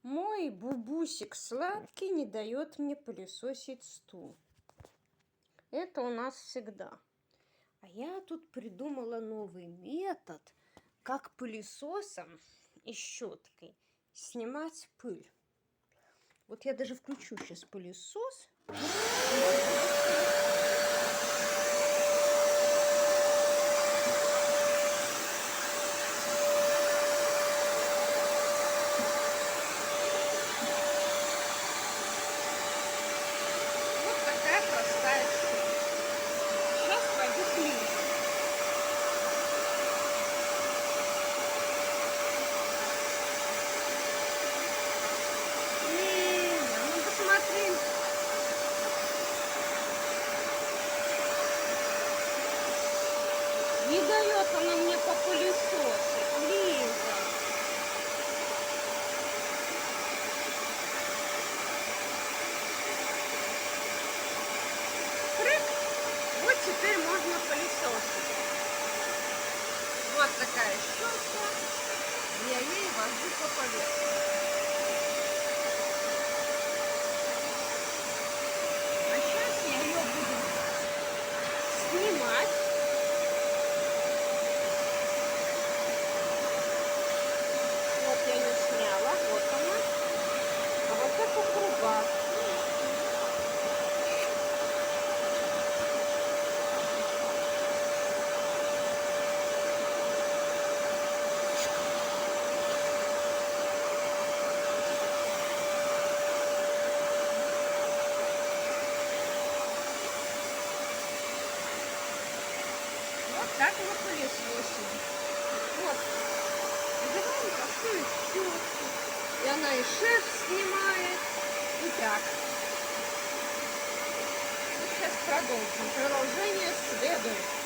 Мой бубусик сладкий не дает мне пылесосить стул. Это у нас всегда. А я тут придумала новый метод, как пылесосом и щеткой снимать пыль. Вот я даже включу сейчас пылесос. Вот такая простая штука. Сейчас пойду ближе. Ну посмотри. Не дает она мне попылесосить, Лиза. Крык. Вот теперь можно пылесосить. Вот такая щетка. Я ей вожу по поверхности. А сейчас я ее буду снимать. Вот я ее сняла, вот она. А вот это труба. Вот так мы пылесосим. Вот. Надеваем простую щетку. И она и шерсть снимает. И так. Сейчас продолжим. Продолжение следует.